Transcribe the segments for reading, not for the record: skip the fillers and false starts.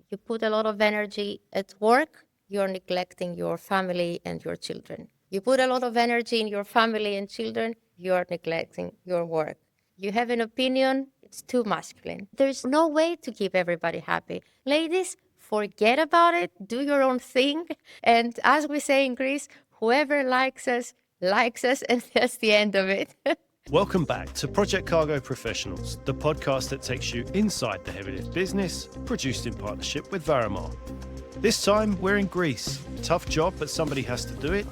You put a lot of energy at work, you're neglecting your family and your children. You put a lot of energy in your family and children, you're neglecting your work. You have an opinion, it's too masculine. There's no way to keep everybody happy. Ladies, forget about it, do your own thing. And as we say in Greece, whoever likes us, and that's the end of it. Welcome back to Project Cargo Professionals, the podcast that takes you inside the heavy lift business, produced in partnership with Varamar. This time, we're in Greece. Tough job, but somebody has to do it.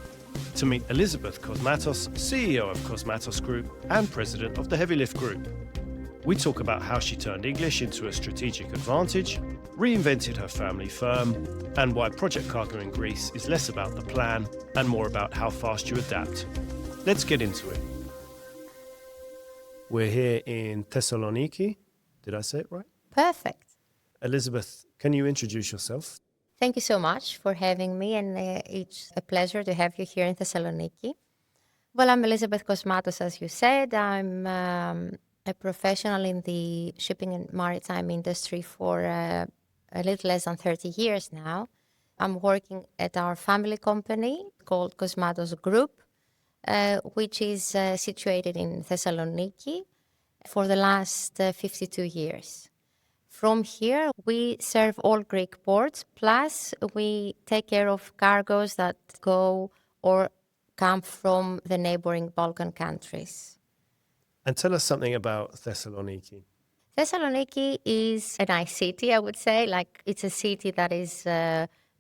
To meet Elisabeth Cosmatos, CEO of Cosmatos Group and President of the Heavy Lift Group. We talk about how she turned English into a strategic advantage, reinvented her family firm, and why Project Cargo in Greece is less about the plan and more about how fast you adapt. Let's get into it. We're here in Thessaloniki. Did I say it right? Perfect. Elisabeth, can you introduce yourself? Thank you so much for having me, and it's a pleasure to have you here in Thessaloniki. Well, I'm Elisabeth Cosmatos, as you said. I'm a professional in the shipping and maritime industry for a little less than 30 years now. I'm working at our family company called Cosmatos Group, which is situated in Thessaloniki for the last 52 years. From here, we serve all Greek ports, plus we take care of cargoes that go or come from the neighboring Balkan countries. And tell us something about Thessaloniki. Thessaloniki is a nice city, I would say. Like, it's a city that is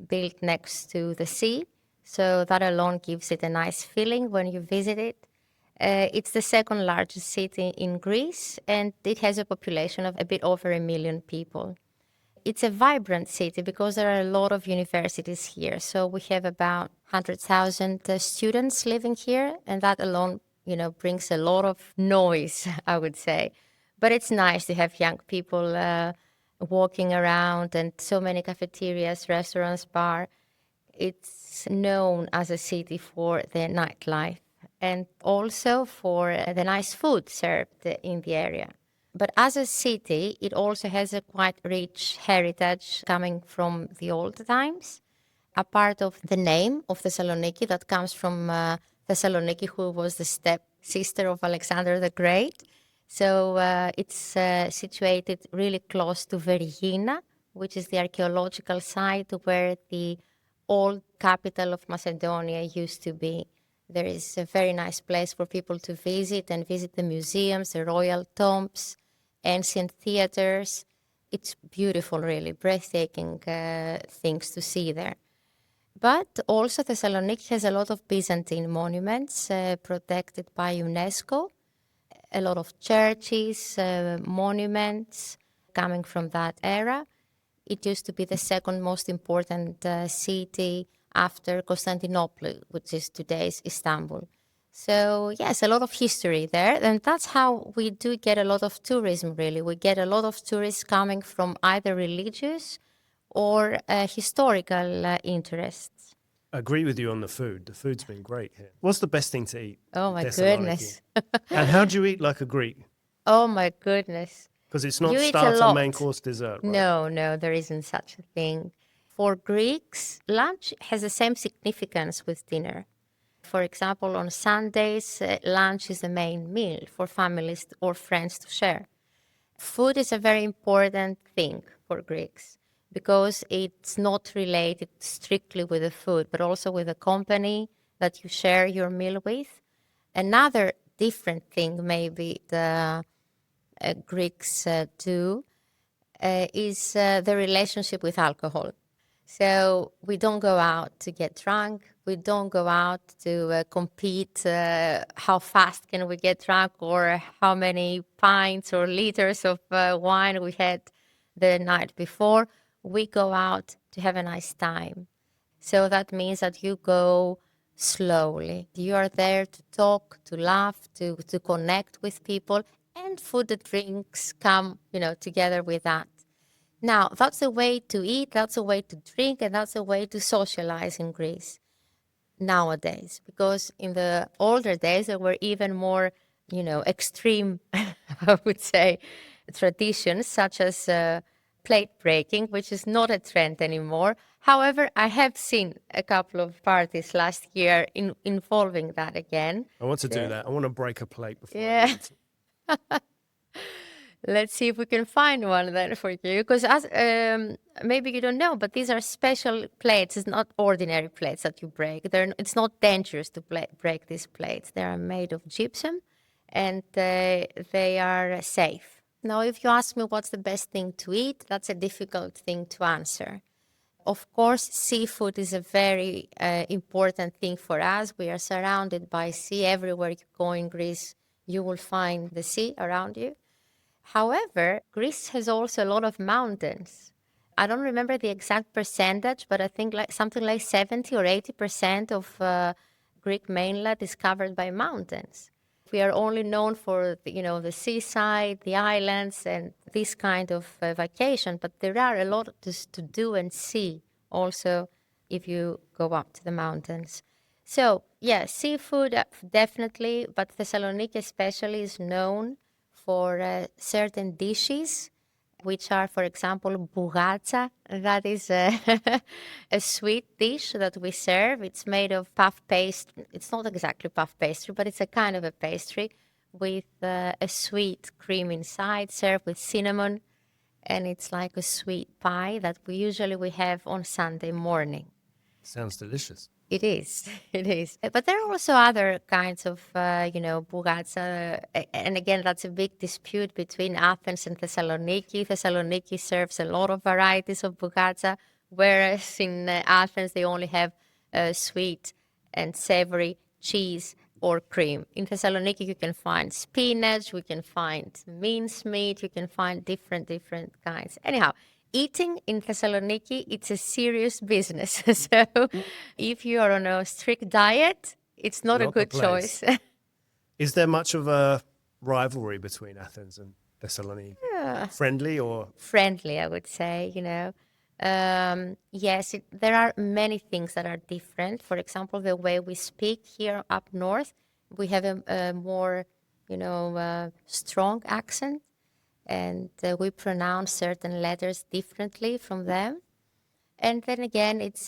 built next to the sea. So that alone gives it a nice feeling when you visit it. It's the second largest city in Greece, and it has a population of a bit over 1 million people. It's a vibrant city because there are a lot of universities here. So we have about 100,000 students living here, and that alone, brings a lot of noise, I would say. But it's nice to have young people walking around, and so many cafeterias, restaurants, bar. It's known as a city for the nightlife and also for the nice food served in the area. But as a city, it also has a quite rich heritage coming from the old times. A part of the name of Thessaloniki that comes from Thessaloniki, who was the step-sister of Alexander the Great. So it's situated really close to Vergina, which is the archaeological site where the old capital of Macedonia used to be. There is a very nice place for people to visit and visit the museums, the royal tombs, ancient theaters. It's beautiful, really, breathtaking things to see there. But also Thessaloniki has a lot of Byzantine monuments protected by UNESCO, a lot of churches, monuments coming from that era. It used to be the second most important city after Constantinople, which is today's Istanbul. So yes, a lot of history there. And that's how we do get a lot of tourism, really. We get a lot of tourists coming from either religious or historical interests. I agree with you on the food. The food's been great here. What's the best thing to eat? Oh, my Thessaloniki? goodness. And how do you eat like a Greek? Oh, my goodness. Because it's not You eat a starter, lot. main course, dessert, right? No, there isn't such a thing. For Greeks, lunch has the same significance with dinner. For example, on Sundays, lunch is the main meal for families or friends to share. Food is a very important thing for Greeks because it's not related strictly with the food, but also with the company that you share your meal with. Another different thing maybe the Greeks do is the relationship with alcohol. So we don't go out to get drunk. We don't go out to compete how fast can we get drunk or how many pints or liters of wine we had the night before. We go out to have a nice time. So that means that you go slowly. You are there to talk, to laugh, to connect with people, and food and drinks come, together with that. Now, that's a way to eat, that's a way to drink, and that's a way to socialize in Greece nowadays. Because in the older days, there were even more, extreme, I would say, traditions, such as plate breaking, which is not a trend anymore. However, I have seen a couple of parties last year involving that again. I want to do that. I want to break a plate before I Yeah. eat. Let's see if we can find one then for you. Because as maybe you don't know, but these are special plates. It's not ordinary plates that you break. It's not dangerous to break these plates. They are made of gypsum, and they are safe. Now, if you ask me what's the best thing to eat, that's a difficult thing to answer. Of course, seafood is a very important thing for us. We are surrounded by sea. Everywhere you go in Greece, you will find the sea around you. However, Greece has also a lot of mountains. I don't remember the exact percentage, but I think something like 70 or 80% of Greek mainland is covered by mountains. We are only known for the seaside, the islands, and this kind of vacation, but there are a lot to do and see also if you go up to the mountains. So, yeah, seafood definitely, but Thessaloniki especially is known for certain dishes, which are, for example, bougatsa. That is a sweet dish that we serve. It's made of puff pastry. It's not exactly puff pastry, but it's a kind of a pastry with a sweet cream inside, served with cinnamon, and it's like a sweet pie that we have on Sunday morning. Sounds delicious. It is, it is. But there are also other kinds of, bougatsa. And again, that's a big dispute between Athens and Thessaloniki. Thessaloniki serves a lot of varieties of bougatsa, whereas in Athens, they only have sweet and savory cheese or cream. In Thessaloniki, you can find spinach, we can find mincemeat, you can find different kinds. Anyhow, eating in Thessaloniki, it's a serious business. So if you are on a strict diet, it's not a good choice. Is there much of a rivalry between Athens and Thessaloniki? Yeah. Friendly or? Friendly, I would say, Yes, there are many things that are different. For example, the way we speak here up north, we have a more, strong accent, and we pronounce certain letters differently from them. And then again, it's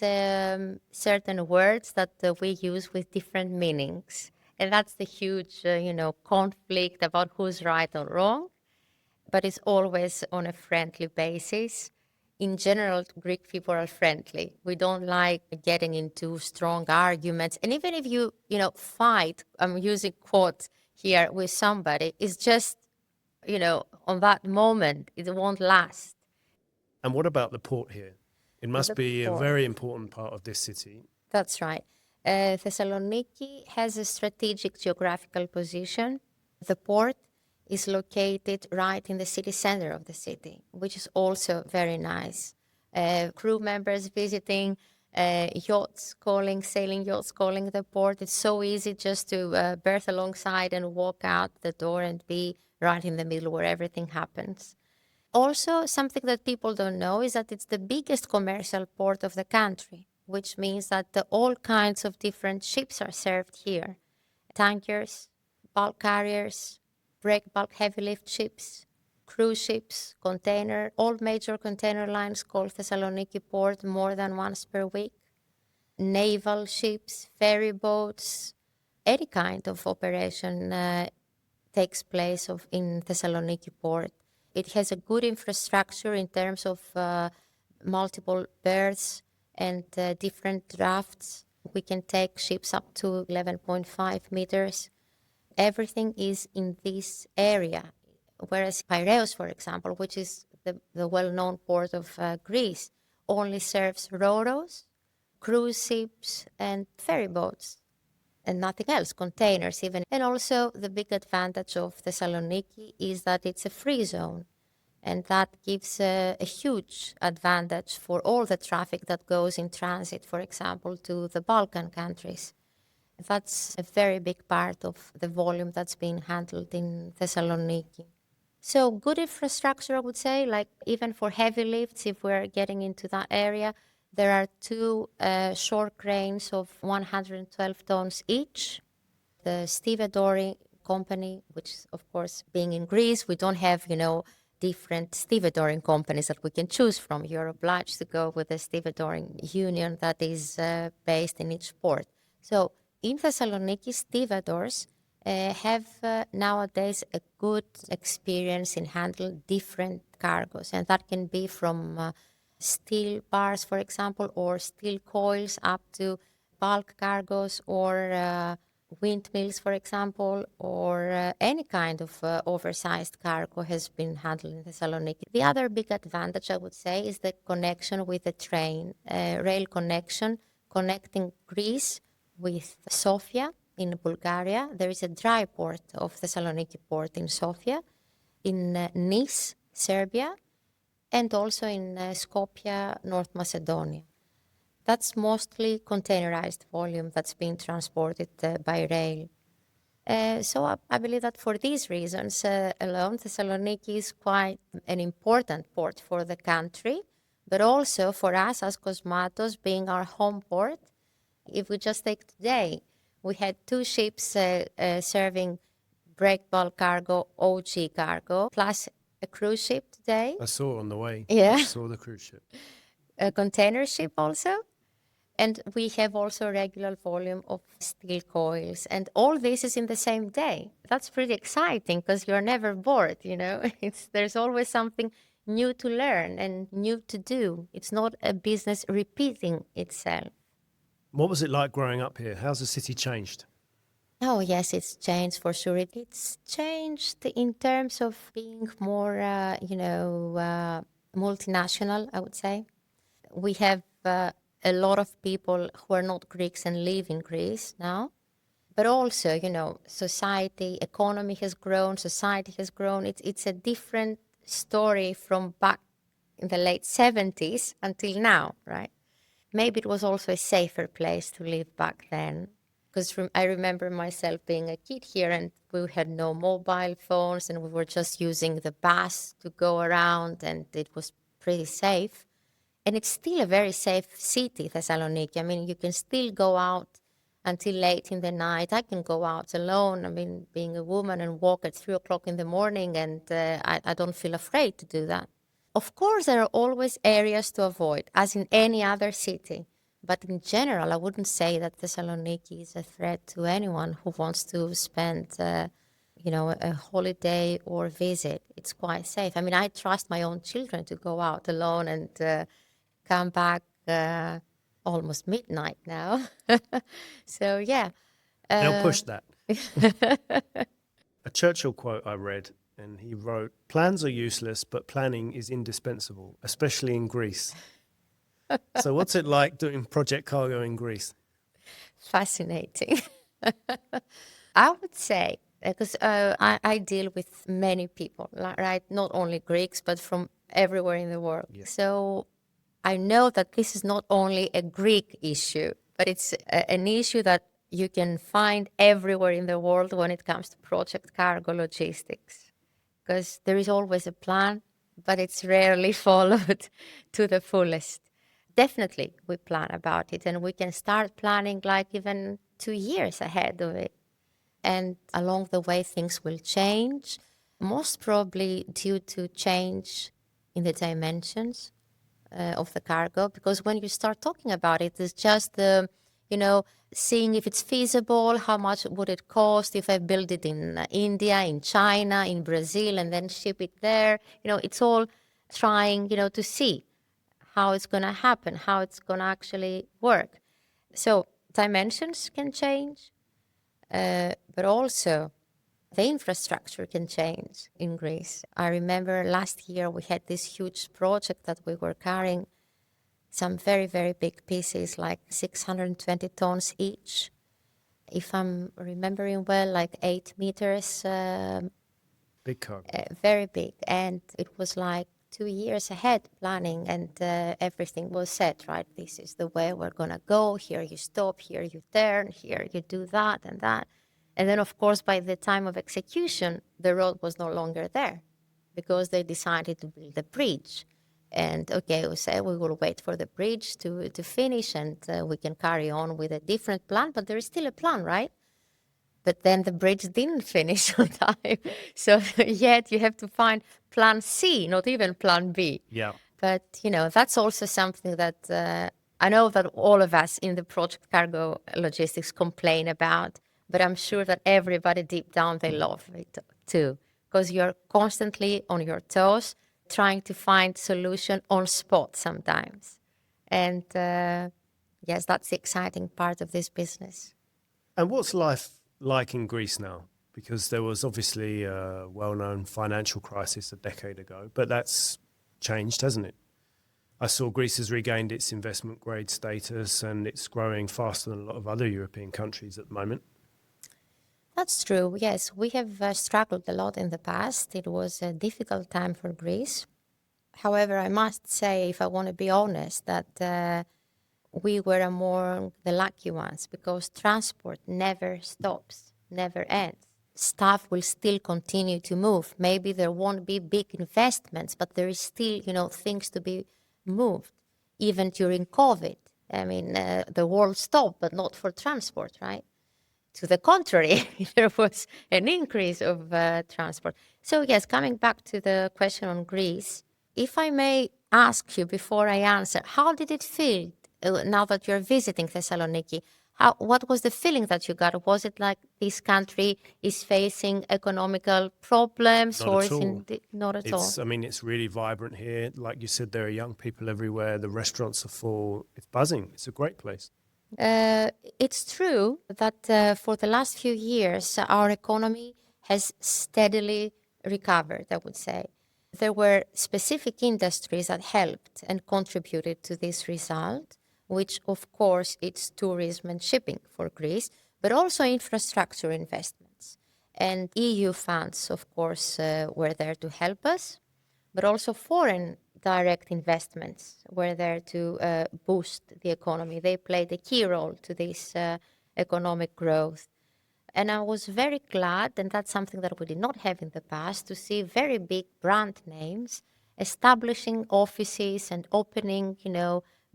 certain words that we use with different meanings. And that's the huge, conflict about who's right or wrong. But it's always on a friendly basis. In general, Greek people are friendly. We don't like getting into strong arguments. And even if you fight, I'm using quotes here, with somebody, it's just, on that moment, it won't last. And what about the port here? It must be a port. very important part of this city. That's right. Thessaloniki has a strategic geographical position. The port is located right in the city center of the city, which is also very nice. Crew members visiting, sailing yachts calling the port. It's so easy just to berth alongside and walk out the door and be right in the middle where everything happens. Also, something that people don't know is that it's the biggest commercial port of the country, which means that all kinds of different ships are served here. Tankers, bulk carriers, break bulk heavy lift ships, cruise ships, container, all major container lines call Thessaloniki port more than once per week. Naval ships, ferry boats, any kind of operation takes place in Thessaloniki port. It has a good infrastructure in terms of multiple berths and different drafts. We can take ships up to 11.5 meters. Everything is in this area. Whereas Piraeus, for example, which is the well-known port of Greece, only serves ro-ros, cruise ships, and ferry boats, and nothing else, containers even. And also the big advantage of Thessaloniki is that it's a free zone. And that gives a huge advantage for all the traffic that goes in transit, for example, to the Balkan countries. That's a very big part of the volume that's being handled in Thessaloniki. So good infrastructure, I would say, like even for heavy lifts, if we're getting into that area, there are two shore cranes of 112 tons each. The Stevedore company, which of course being in Greece, we don't have, different stevedoring companies that we can choose from. You're obliged to go with a stevedoring union that is based in each port. So in Thessaloniki, stevedores have nowadays a good experience in handling different cargoes, and that can be from steel bars, for example, or steel coils up to bulk cargoes or windmills, for example, or any kind of oversized cargo has been handled in Thessaloniki. The other big advantage, I would say, is the connection with the train, rail connection, connecting Greece with Sofia in Bulgaria. There is a dry port of Thessaloniki port in Sofia, in Nice, Serbia, and also in Skopje, North Macedonia. That's mostly containerized volume that's being transported by rail. So I believe that for these reasons alone, Thessaloniki is quite an important port for the country, but also for us as Cosmatos being our home port. If we just take today, we had 2 ships serving break bulk cargo, OG cargo, plus a cruise ship today. I saw on the way. Yeah. I saw the cruise ship. A container ship also. And we have also regular volume of steel coils. And all this is in the same day. That's pretty exciting because you're never bored, you know. There's always something new to learn and new to do. It's not a business repeating itself. What was it like growing up here? How's the city changed? Oh, yes, it's changed for sure. It's changed in terms of being more, multinational, I would say. We have a lot of people who are not Greeks and live in Greece now. But also, you know, society, economy has grown, society has grown. It's a different story from back in the late 70s until now, right? Maybe it was also a safer place to live back then. Because I remember myself being a kid here and we had no mobile phones and we were just using the bus to go around and it was pretty safe. And it's still a very safe city, Thessaloniki. I mean, you can still go out until late in the night. I can go out alone, I mean, being a woman and walk at 3 o'clock in the morning and I don't feel afraid to do that. Of course, there are always areas to avoid, as in any other city. But in general, I wouldn't say that Thessaloniki is a threat to anyone who wants to spend, a holiday or visit. It's quite safe. I mean, I trust my own children to go out alone and come back almost midnight now. So, yeah. They'll push that. A Churchill quote I read, and he wrote, "Plans are useless, but planning is indispensable, especially in Greece." So what's it like doing Project Cargo in Greece? Fascinating. I would say, because I deal with many people, right? Not only Greeks, but from everywhere in the world. Yeah. So I know that this is not only a Greek issue, but it's an issue that you can find everywhere in the world when it comes to project cargo logistics. Because there is always a plan, but it's rarely followed to the fullest. Definitely we plan about it and we can start planning like even 2 years ahead of it. And along the way, things will change, most probably due to change in the dimensions of the cargo. Because when you start talking about it, it's just seeing if it's feasible, how much would it cost if I build it in India, in China, in Brazil, and then ship it there. You know, it's all trying, to see how it's going to happen, how it's going to actually work. So dimensions can change, but also the infrastructure can change in Greece. I remember last year we had this huge project that we were carrying some very, very big pieces, like 620 tons each. If I'm remembering well, like 8 meters. Big cargo. Very big. And it was like 2 years ahead planning and everything was set, right? This is the way we're going to go. Here you stop, here you turn, here you do that and that. And then, of course, by the time of execution, the road was no longer there because they decided to build a bridge. And, okay, we said we will wait for the bridge to finish and we can carry on with a different plan, but there is still a plan, right? But then the bridge didn't finish on time. So yet you have to find plan C, not even plan B. Yeah. But, that's also something that I know that all of us in the project cargo logistics complain about, but I'm sure that everybody deep down, they love it too, because you're constantly on your toes trying to find solution on spot sometimes. And yes, that's the exciting part of this business. And what's life like in Greece now? Because there was obviously a well-known financial crisis a decade ago, but that's changed, hasn't it? I saw Greece has regained its investment grade status and it's growing faster than a lot of other European countries at the moment. That's true. Yes, we have struggled a lot in the past. It was a difficult time for Greece. However, I must say, if I want to be honest, that we were among the lucky ones because transport never stops, never ends. Stuff will still continue to move. Maybe there won't be big investments, but there is still, things to be moved. Even during COVID, I mean, the world stopped, but not for transport, right? To the contrary, there was an increase of transport. So yes, coming back to the question on Greece, if I may ask you before I answer, how did it feel now that you're visiting Thessaloniki? What was the feeling that you got? Was it like this country is facing economical problems, Not or at is all. not at all? It's really vibrant here. Like you said, there are young people everywhere. The restaurants are full. It's buzzing. It's a great place. It's true that for the last few years, our economy has steadily recovered, I would say. There were specific industries that helped and contributed to this result, which, of course, it's tourism and shipping for Greece, but also infrastructure investments. And EU funds, of course, were there to help us, but also foreign direct investments were there to boost the economy. They played a key role to this economic growth. And I was very glad, and that's something that we did not have in the past, to see very big brand names establishing offices and opening,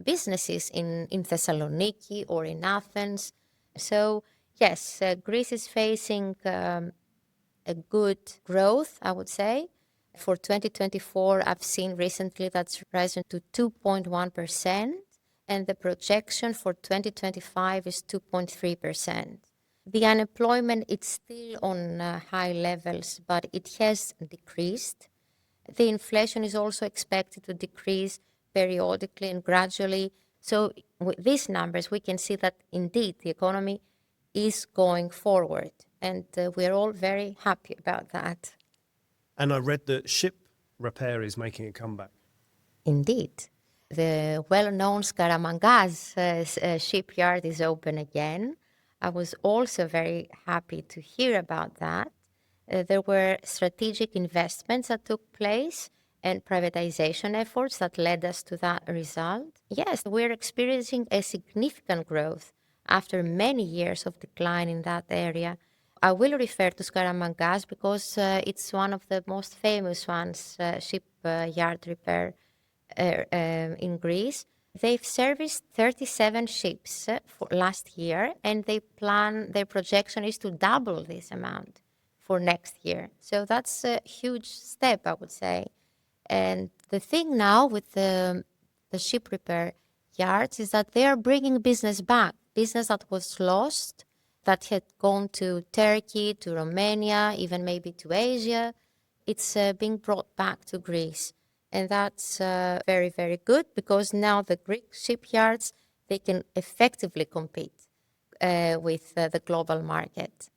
businesses in Thessaloniki or in Athens. So, yes, Greece is facing a good growth, I would say. For 2024, I've seen recently that's risen to 2.1%, and the projection for 2025 is 2.3%. The unemployment, it's still on high levels, but it has decreased. The inflation is also expected to decrease periodically and gradually. So with these numbers, we can see that indeed the economy is going forward, and we're all very happy about that. And I read that ship repair is making a comeback. Indeed. The well-known Skaramangas shipyard is open again. I was also very happy to hear about that. There were strategic investments that took place and privatization efforts that led us to that result. Yes, we're experiencing a significant growth after many years of decline in that area. I will refer to Skaramangas because it's one of the most famous ones, shipyard repair in Greece. They've serviced 37 ships for last year, and their projection is to double this amount for next year. So that's a huge step, I would say. And the thing now with the ship repair yards is that they are bringing business back, business that was lost, that had gone to Turkey, to Romania, even maybe to Asia. It's being brought back to Greece. And that's very, very good because now the Greek shipyards, they can effectively compete with the global market.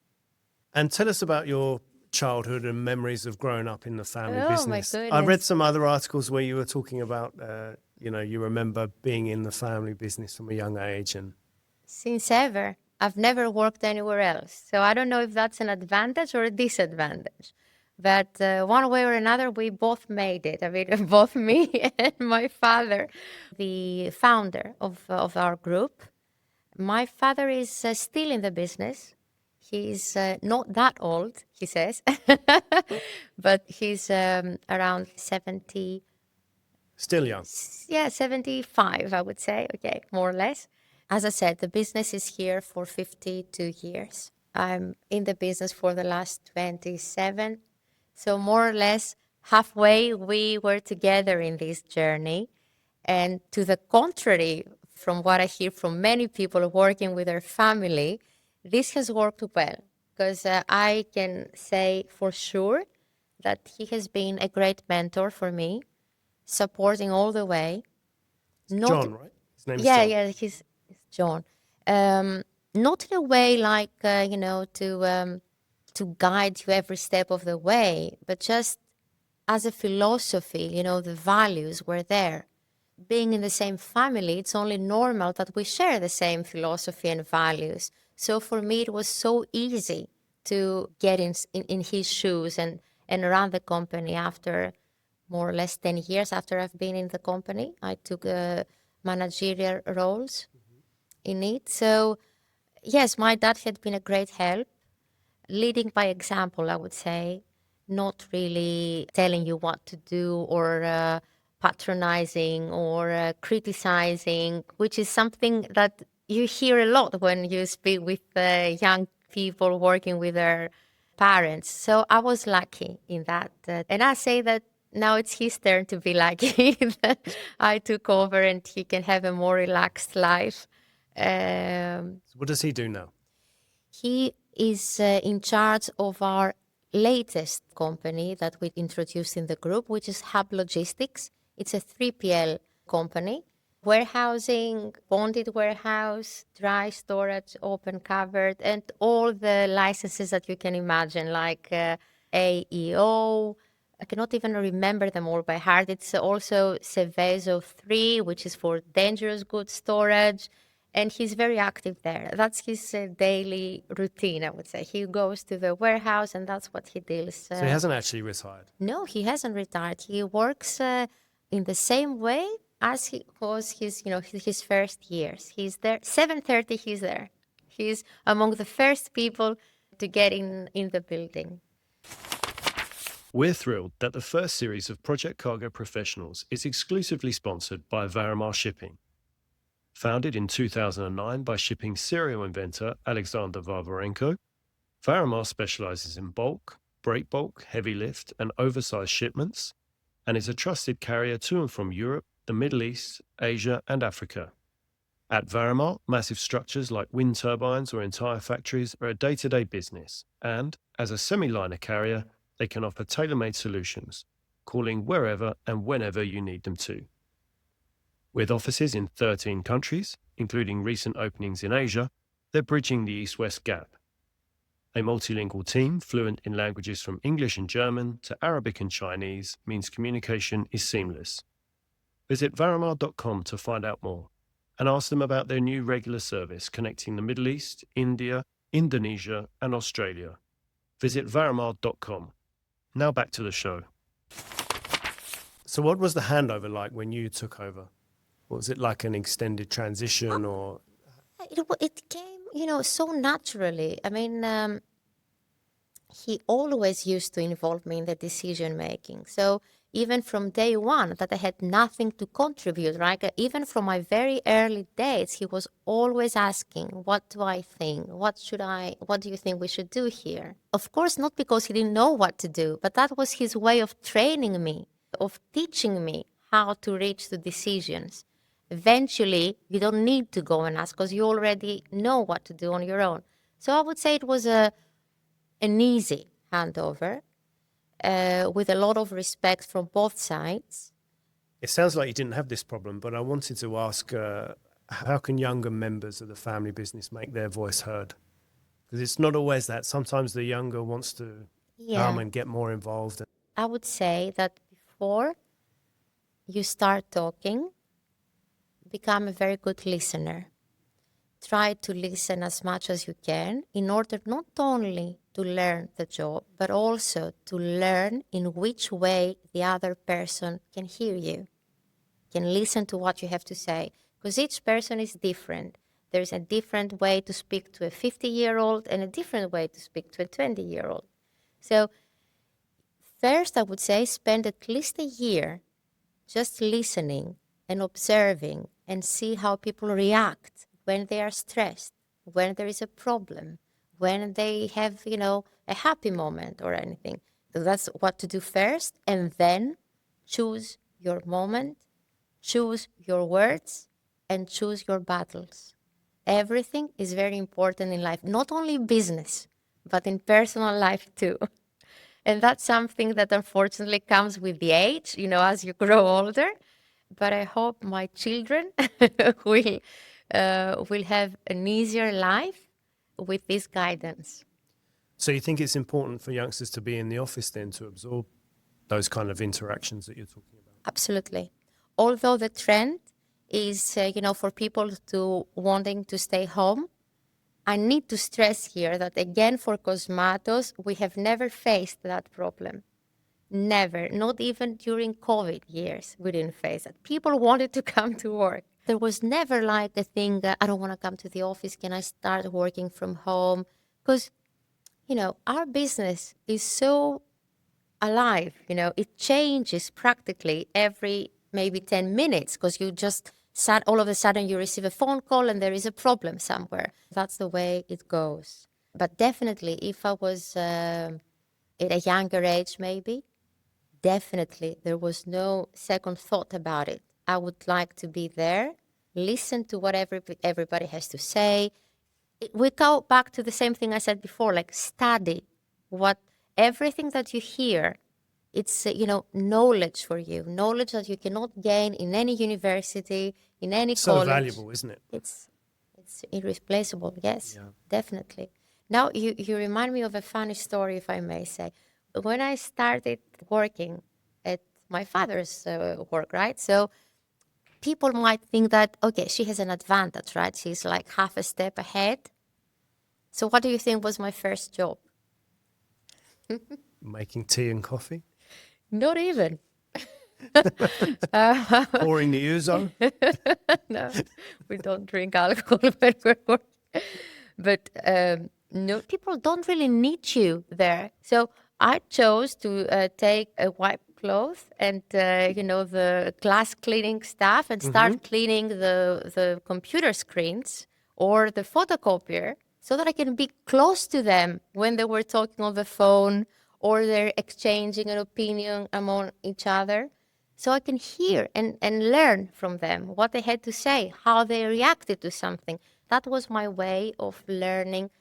And tell us about your childhood and memories of growing up in the family Oh, my business. goodness. I read some other articles where you were talking about, you remember being in the family business from a young age. And Since ever. I've never worked anywhere else. So I don't know if that's an advantage or a disadvantage. But one way or another, we both made it. I mean, both me and my father, the founder of our group. My father is still in the business. He's not that old, he says, but he's around 70. still young. Yeah, 75, I would say. Okay, more or less. As I said, the business is here for 52 years. I'm in the business for the last 27. So more or less halfway we were together in this journey. And to the contrary, from what I hear from many people working with their family, this has worked well because I can say for sure that he has been a great mentor for me, supporting all the way. Not, John, right? His name is yeah, John. yeah, he's John. Not in a way like to guide you every step of the way, but just as a philosophy, the values were there. Being in the same family, it's only normal that we share the same philosophy and values. So for me, it was so easy to get in his shoes and run the company after more or less 10 years after I've been in the company. I took managerial roles in it. So yes, my dad had been a great help, leading by example, I would say, not really telling you what to do or patronizing or criticizing, which is something that you hear a lot when you speak with young people working with their parents. So I was lucky in that. And I say that now it's his turn to be lucky that I took over and he can have a more relaxed life. So what does he do now? He is in charge of our latest company that we introduced in the group, which is Hub Logistics. It's a 3PL company. Warehousing, bonded warehouse, dry storage, open covered, and all the licenses that you can imagine, like AEO. I cannot even remember them all by heart. It's also Seveso 3, which is for dangerous goods storage. And he's very active there. That's his daily routine, I would say. He goes to the warehouse, and that's what he deals. So he hasn't actually retired. No, he hasn't retired. He works in the same way as he was his first years. He's there 7:30. He's there. He's among the first people to get in the building. We're thrilled that the first series of Project Cargo Professionals is exclusively sponsored by Varamar Shipping. Founded in 2009 by shipping serial inventor Alexander Varvarenko, Varamar specializes in bulk, break bulk, heavy lift, and oversized shipments, and is a trusted carrier to and from Europe, the Middle East, Asia, and Africa. At Varamar, massive structures like wind turbines or entire factories are a day-to-day business, and as a semi-liner carrier, they can offer tailor-made solutions, calling wherever and whenever you need them to. With offices in 13 countries, including recent openings in Asia, they're bridging the East-West gap. A multilingual team fluent in languages from English and German to Arabic and Chinese means communication is seamless. Visit varamar.com to find out more and ask them about their new regular service connecting the Middle East, India, Indonesia, and Australia. Visit varamar.com. Now back to the show. So what was the handover like when you took over? Was it like an extended transition or? It came, so naturally. I mean, he always used to involve me in the decision making. So even from day one, that I had nothing to contribute, right? Even from my very early days, he was always asking, what do I think? What do you think we should do here? Of course, not because he didn't know what to do, but that was his way of training me, of teaching me how to reach the decisions. Eventually, you don't need to go and ask because you already know what to do on your own. So I would say it was an easy handover with a lot of respect from both sides. It sounds like you didn't have this problem, but I wanted to ask, how can younger members of the family business make their voice heard? Because it's not always that. Sometimes the younger wants to come and get more involved. I would say that before you start talking, become a very good listener. Try to listen as much as you can in order not only to learn the job, but also to learn in which way the other person can hear you, can listen to what you have to say, because each person is different. There's a different way to speak to a 50-year-old and a different way to speak to a 20-year-old. So first, I would say spend at least a year just listening and observing and see how people react when they are stressed, when there is a problem, when they have, a happy moment or anything. So that's what to do first. And then choose your moment, choose your words, and choose your battles. Everything is very important in life, not only in business, but in personal life too. And that's something that unfortunately comes with the age, as you grow older. But I hope my children will have an easier life with this guidance. So you think it's important for youngsters to be in the office then to absorb those kind of interactions that you're talking about? Absolutely. Although the trend is, for people to wanting to stay home, I need to stress here that, again, for Cosmatos, we have never faced that problem. Never. Not even during COVID years, we didn't face it. People wanted to come to work. There was never like a thing, I don't want to come to the office. Can I start working from home? Because, our business is so alive, it changes practically every maybe 10 minutes because you just all of a sudden you receive a phone call and there is a problem somewhere. That's the way it goes. But definitely, if I was at a younger age, maybe, definitely there was no second thought about it. I would like to be there, listen to what everybody has to say. We go back to the same thing I said before, like study what everything that you hear. It's knowledge for you, knowledge that you cannot gain in any university, in any So college. valuable, isn't it? It's irreplaceable. Yes, Yeah. definitely. Now you remind me of a funny story, if I may say. When I started working at my father's work, right? So people might think that, okay, she has an advantage, right? She's like half a step ahead. So what do you think was my first job? Making tea and coffee, Not even. pouring the ouzo. No, we don't drink alcohol when we're working. But no, people don't really need you there. So I chose to take a wipe cloth and the glass cleaning stuff and start cleaning the computer screens or the photocopier so that I can be close to them when they were talking on the phone or they're exchanging an opinion among each other. So I can hear and learn from them what they had to say, how they reacted to something. That was my way of learning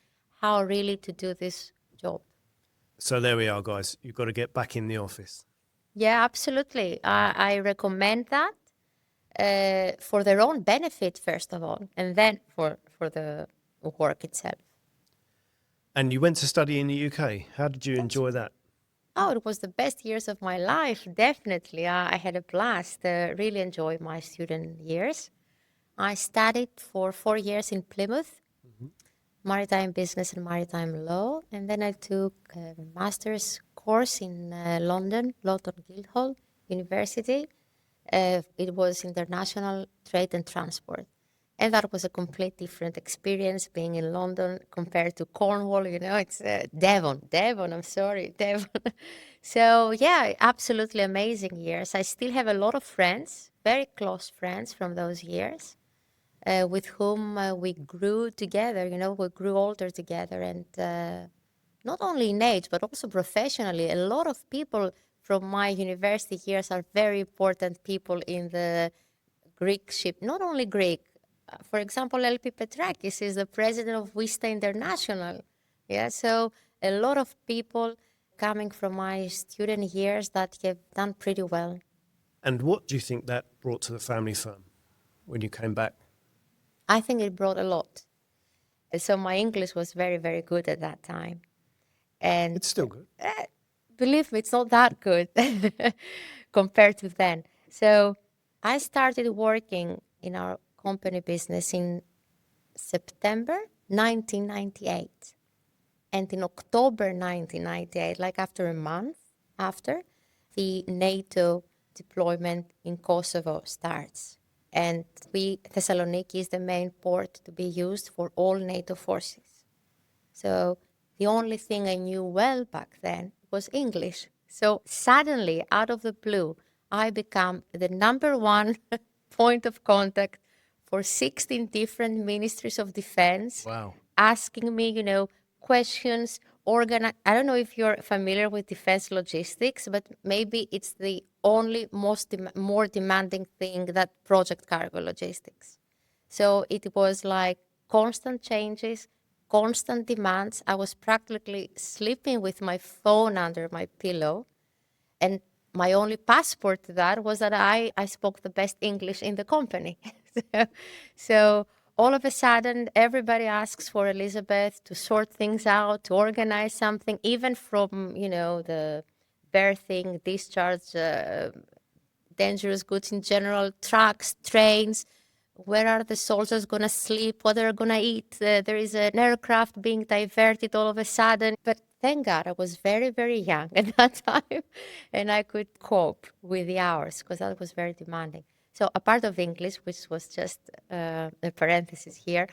how really to do this job. So there we are, guys. You've got to get back in the office. Yeah, absolutely. I recommend that for their own benefit, first of all, and then for the work itself. And you went to study in the UK. How did you enjoy that? Oh, it was the best years of my life, definitely. I had a blast, really enjoyed my student years. I studied for 4 years in Plymouth, maritime business and maritime law, and then I took a master's course in London Guildhall University. It was international trade and transport. And that was a complete different experience being in London compared to Cornwall. It's Devon, I'm sorry, Devon. So, yeah, absolutely amazing years. I still have a lot of friends, very close friends from those years, with whom we grew together. We grew older together. And not only in age, but also professionally. A lot of people from my university years are very important people in the Greek ship, not only Greek. For example, LP Petrakis is the president of Vista International. Yeah, so a lot of people coming from my student years that have done pretty well. And what do you think that brought to the family firm when you came back? I think it brought a lot. So my English was very, very good at that time. And It's still good. believe me, it's not that good compared to then. So I started working in our company business in September 1998. And in October 1998, like after a month after, the NATO deployment in Kosovo starts. And Thessaloniki is the main port to be used for all NATO forces. So the only thing I knew well back then was English. So suddenly, out of the blue, I become the number one point of contact for 16 different ministries of defense. Wow. Asking me, questions, organize. I don't know if you're familiar with defense logistics, but maybe it's the only more demanding thing that project cargo logistics. So it was like constant changes, constant demands. I was practically sleeping with my phone under my pillow. And my only passport to that was that I spoke the best English in the company. So all of a sudden, everybody asks for Elisabeth to sort things out, to organize something, even from, the berthing, discharge, dangerous goods in general, trucks, trains. Where are the soldiers going to sleep? What they're going to eat? There is an aircraft being diverted all of a sudden. But thank God I was very, very young at that time, and I could cope with the hours because that was very demanding. So a part of English, which was just a parenthesis here,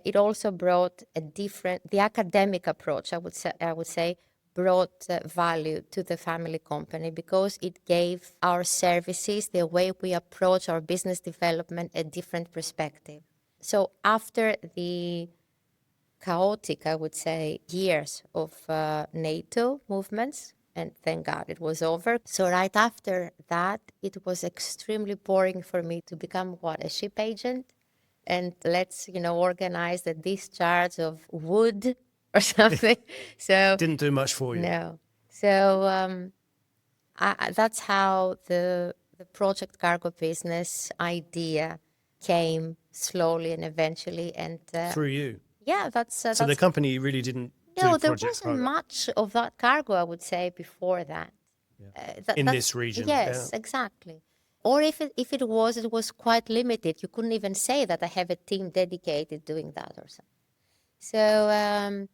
it also brought the academic approach, I would say, brought value to the family company because it gave our services, the way we approach our business development, a different perspective. So after the chaotic, I would say, years of NATO movements, and thank God it was over. So right after that, it was extremely boring for me to become a ship agent. And let's, organize the discharge of wood or something. So Didn't do much for you. no. So that's how the project cargo business idea came slowly and eventually. And Through you. yeah, So the company really didn't no, do there project wasn't cargo much of that cargo, I would say, before that. in this region. Yes, exactly. Or if it was quite limited. You couldn't even say that I have a team dedicated doing that or something. So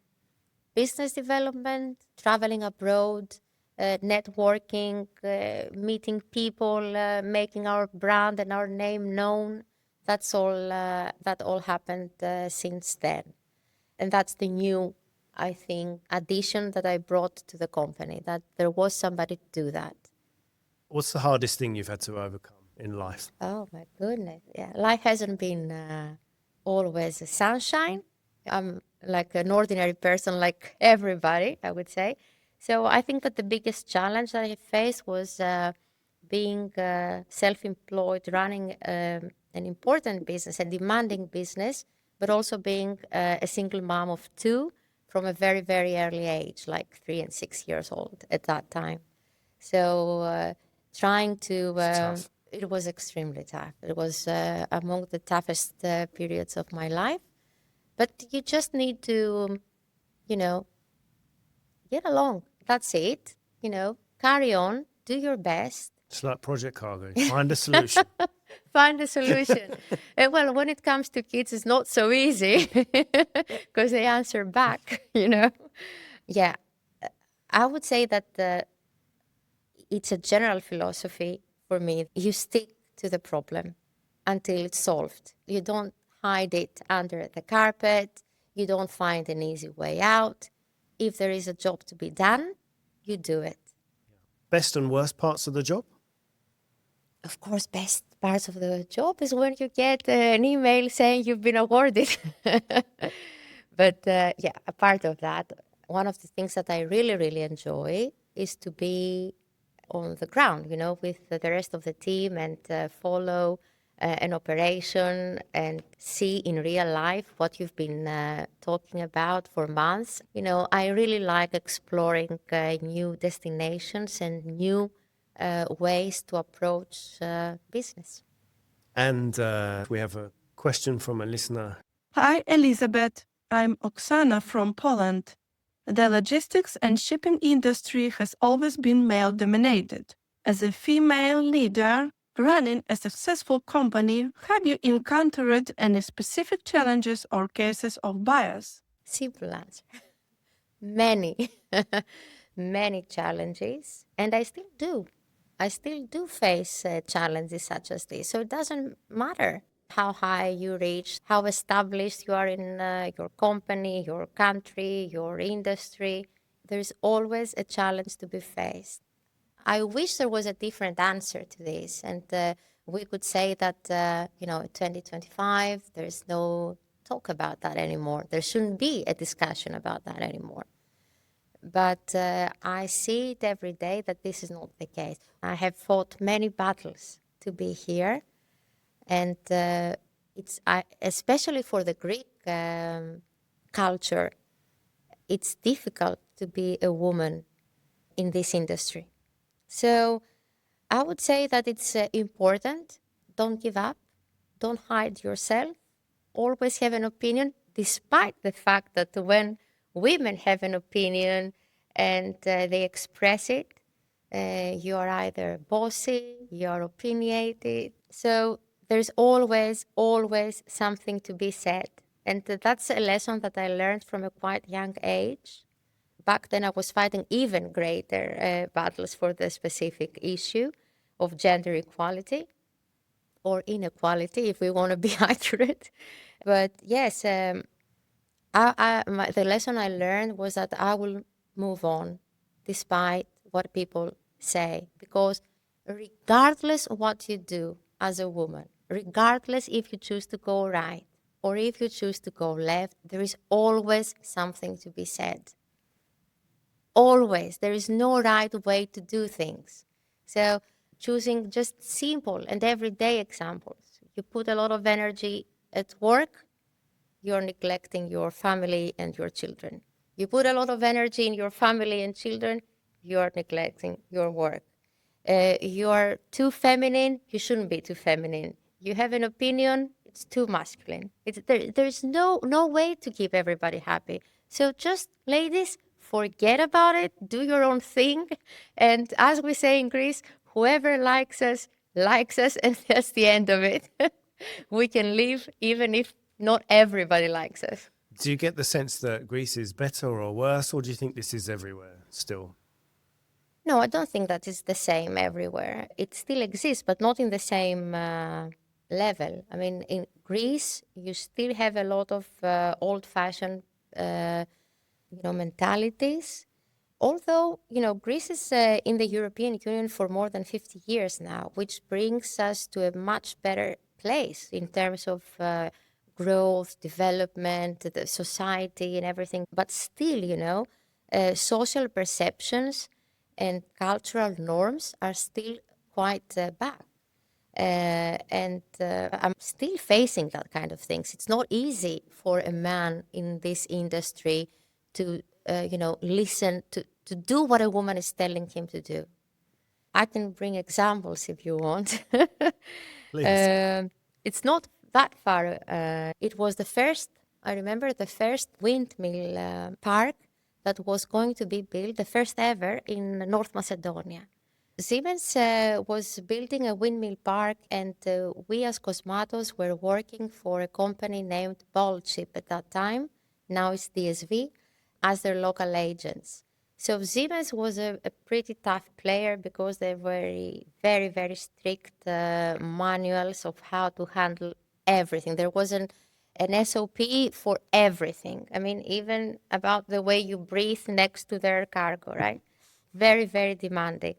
business development, traveling abroad, networking, meeting people, making our brand and our name known. That all happened since then. And that's the new, I think, addition that I brought to the company, that there was somebody to do that. What's the hardest thing you've had to overcome in life? Oh, my goodness. Yeah, life hasn't been always a sunshine. I'm like an ordinary person, like everybody, I would say. So I think that the biggest challenge that I faced was being self-employed, running an important business, a demanding business, but also being a single mom of two from a very, very early age, like 3 and 6 years old at that time. So trying to, tough. it was extremely tough. It was among the toughest periods of my life. But you just need to, you know, get along. That's it. Carry on, do your best. It's like project cargo. Find a solution. Find a solution. Well, when it comes to kids, it's not so easy because they answer back. Yeah, I would say that it's a general philosophy for me. You stick to the problem until it's solved. You don't hide it under the carpet. You don't find an easy way out. If there is a job to be done, you do it. Best and worst parts of the job? Of course, best parts of the job is when you get an email saying you've been awarded. But yeah, a part of that, one of the things that I really, really enjoy is to be on the ground, with the rest of the team and follow an operation and see in real life what you've been talking about for months. I really like exploring new destinations and new ways to approach business. And we have a question from a listener. Hi, Elisabeth. I'm Oksana from Poland. The logistics and shipping industry has always been male-dominated. As a female leader running a successful company, have you encountered any specific challenges or cases of bias? Simple answer. Many, many challenges, and I still do. I still do face challenges such as this. So it doesn't matter how high you reach, how established you are in your company, your country, your industry. There's always a challenge to be faced. I wish there was a different answer to this, and we could say that, in 2025, there's no talk about that anymore. There shouldn't be a discussion about that anymore. But I see it every day that this is not the case. I have fought many battles to be here. And especially for the Greek culture, it's difficult to be a woman in this industry. So I would say that it's important. Don't give up. Don't hide yourself. Always have an opinion, despite the fact that when women have an opinion and they express it, you are either bossy, you are opinionated. So there's always something to be said. And that's a lesson that I learned from a quite young age. Back then I was fighting even greater battles for the specific issue of gender equality or inequality, if we want to be accurate. But yes, the lesson I learned was that I will move on despite what people say, because regardless of what you do as a woman, regardless if you choose to go right or if you choose to go left, there is always something to be said. Always. There is no right way to do things. So choosing just simple and everyday examples. You put a lot of energy at work, you're neglecting your family and your children. You put a lot of energy in your family and children, you're neglecting your work. You're too feminine, you shouldn't be too feminine. You have an opinion, it's too masculine. There's no way to keep everybody happy. So just, ladies, forget about it, do your own thing. And as we say in Greece, whoever likes us, and that's the end of it. We can live even if not everybody likes us. Do you get the sense that Greece is better or worse, or do you think this is everywhere still? No, I don't think that it's the same everywhere. It still exists, but not in the same level. I mean, in Greece, you still have a lot of old-fashioned, mentalities. Although, Greece is in the European Union for more than 50 years now, which brings us to a much better place in terms of growth, development, the society and everything. But still, social perceptions and cultural norms are still quite back. And I'm still facing that kind of things. It's not easy for a man in this industry to, listen, to do what a woman is telling him to do. I can bring examples if you want. Please. It's not that far. It was I remember the first windmill park that was going to be built, the first ever in North Macedonia. Siemens was building a windmill park, and we as Cosmatos were working for a company named Boldship at that time, now it's DSV, as their local agents. So Siemens was a pretty tough player because they were very, very strict manuals of how to handle everything. There was an SOP for everything. I mean, even about the way you breathe next to their cargo, right? Very, very demanding.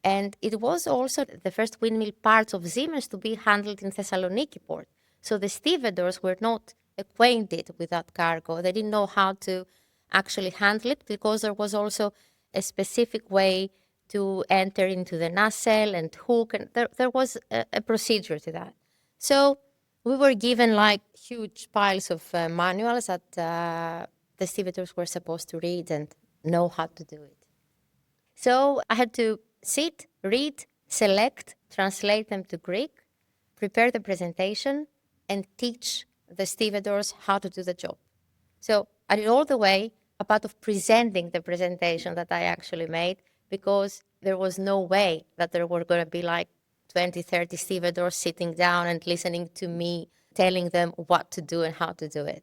And it was also the first windmill parts of Siemens to be handled in Thessaloniki port. So the stevedores were not acquainted with that cargo. They didn't know how to actually handle it because there was also a specific way to enter into the nacelle and hook. And there was a procedure to that. So we were given like huge piles of manuals that the stevedores were supposed to read and know how to do it. So I had to sit, read, select, translate them to Greek, prepare the presentation, and teach the stevedores how to do the job. So I did all the way a part of presenting the presentation that I actually made, because there was no way that there were going to be like 20, 30 stevedores sitting down and listening to me telling them what to do and how to do it.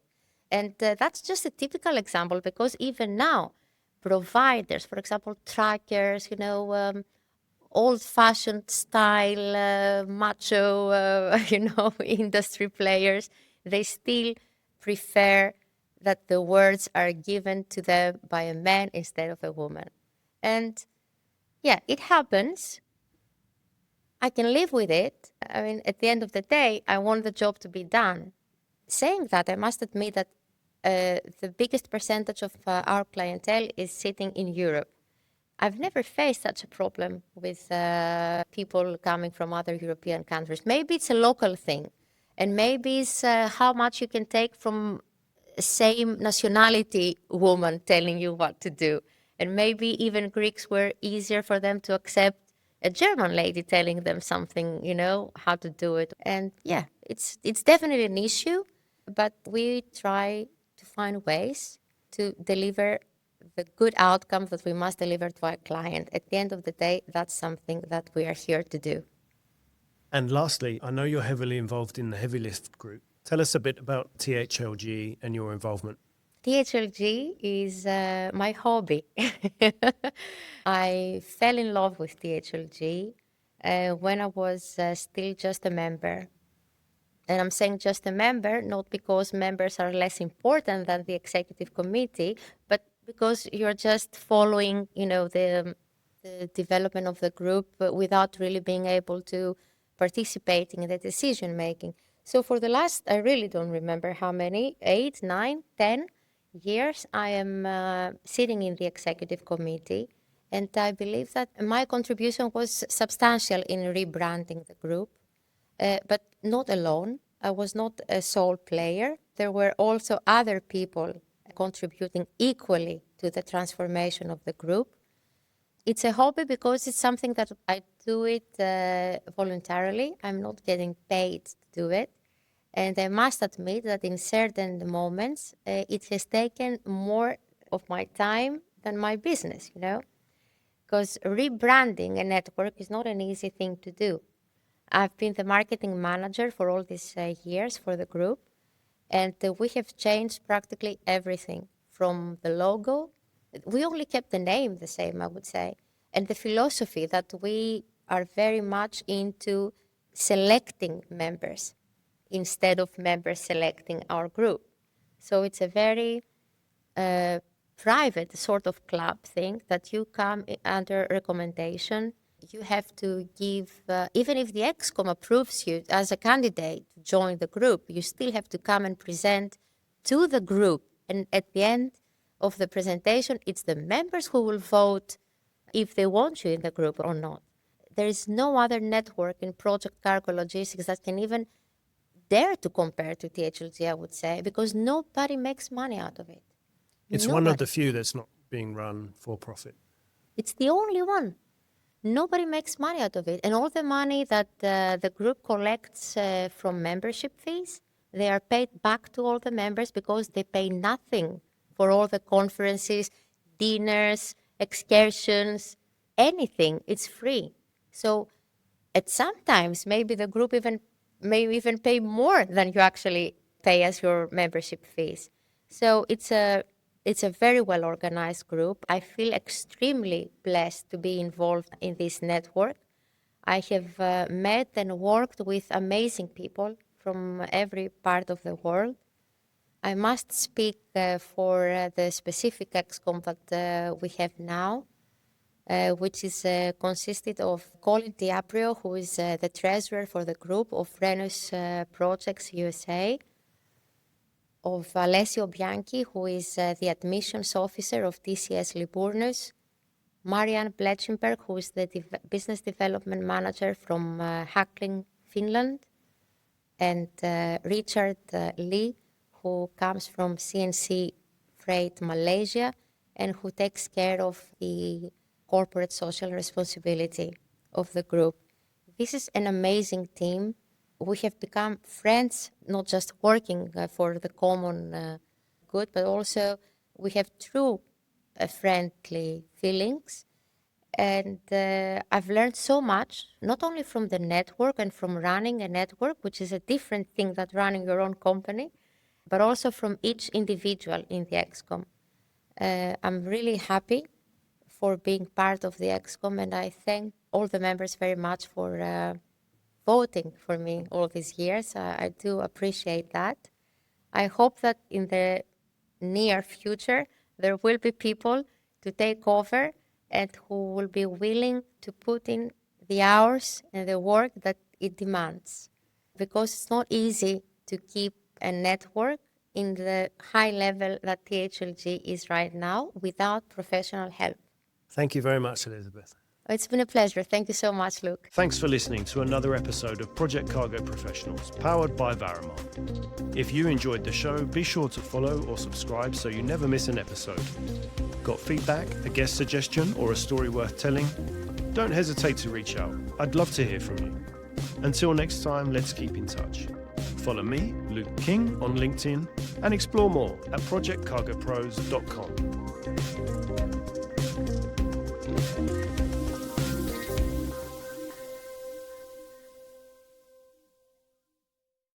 And that's just a typical example, because even now, providers, for example, trackers, old-fashioned style, macho, industry players, they still prefer that the words are given to them by a man instead of a woman. And yeah, it happens. I can live with it. I mean, at the end of the day, I want the job to be done. saying that, I must admit that the biggest percentage of our clientele is sitting in Europe. I've never faced such a problem with people coming from other European countries. Maybe it's a local thing, and maybe it's how much you can take from same nationality woman telling you what to do. And maybe even Greeks were easier for them to accept a German lady telling them something, how to do it. And yeah, it's definitely an issue, but we try to find ways to deliver the good outcome that we must deliver to our client. At the end of the day, that's something that we are here to do. And lastly, I know you're heavily involved in the heavy lift group. Tell us a bit about THLG and your involvement. THLG is my hobby. I fell in love with THLG when I was still just a member. And I'm saying just a member, not because members are less important than the executive committee, but because you're just following, the development of the group without really being able to participate in the decision making. So for the last, I really don't remember how many, 8, 9, 10 years, I am sitting in the executive committee. And I believe that my contribution was substantial in rebranding the group. But not alone. I was not a sole player. There were also other people contributing equally to the transformation of the group. It's a hobby because it's something that I do it voluntarily. I'm not getting paid to do it. And I must admit that in certain moments, it has taken more of my time than my business, because rebranding a network is not an easy thing to do. I've been the marketing manager for all these years for the group, and we have changed practically everything from the logo. We only kept the name the same, I would say, and the philosophy that we are very much into selecting members instead of members selecting our group. So it's a very private sort of club thing that you come under recommendation. You have to give, even if the ExCom approves you as a candidate to join the group, you still have to come and present to the group. And at the end of the presentation, it's the members who will vote if they want you in the group or not. There is no other network in project cargo logistics that can even dare to compare to THLG, I would say, because nobody makes money out of it. It's one of the few that's not being run for profit. It's the only one. Nobody makes money out of it. And all the money that the group collects from membership fees, they are paid back to all the members because they pay nothing for all the conferences, dinners, excursions, anything. It's free. So at sometimes maybe the group may even pay more than you actually pay as your membership fees. So it's a very well-organized group. I feel extremely blessed to be involved in this network. I have met and worked with amazing people from every part of the world. I must speak for the specific ExCom that we have now, which is consisted of Colin DiAprio, who is the treasurer for the group of Renus Projects USA, of Alessio Bianchi, who is the admissions officer of TCS Liburnus, Marianne Blechenberg, who is the business development manager from Hackling, Finland, and Richard Lee, who comes from CNC Freight Malaysia, and who takes care of the corporate social responsibility of the group. This is an amazing team. We have become friends, not just working for the common good, but also we have true friendly feelings. And I've learned so much, not only from the network and from running a network, which is a different thing than running your own company, but also from each individual in the ExCom. I'm really happy for being part of the ExCom, and I thank all the members very much for voting for me all these years. I do appreciate that. I hope that in the near future, there will be people to take over and who will be willing to put in the hours and the work that it demands. Because it's not easy to keep a network in the high level that THLG is right now without professional help. Thank you very much, Elisabeth. It's been a pleasure. Thank you so much, Luke. Thanks for listening to another episode of Project Cargo Professionals, powered by Varamar. If you enjoyed the show, be sure to follow or subscribe so you never miss an episode. Got feedback, a guest suggestion, or a story worth telling? Don't hesitate to reach out. I'd love to hear from you. Until next time, let's keep in touch. Follow me, Luke King, on LinkedIn and explore more at projectcargopros.com.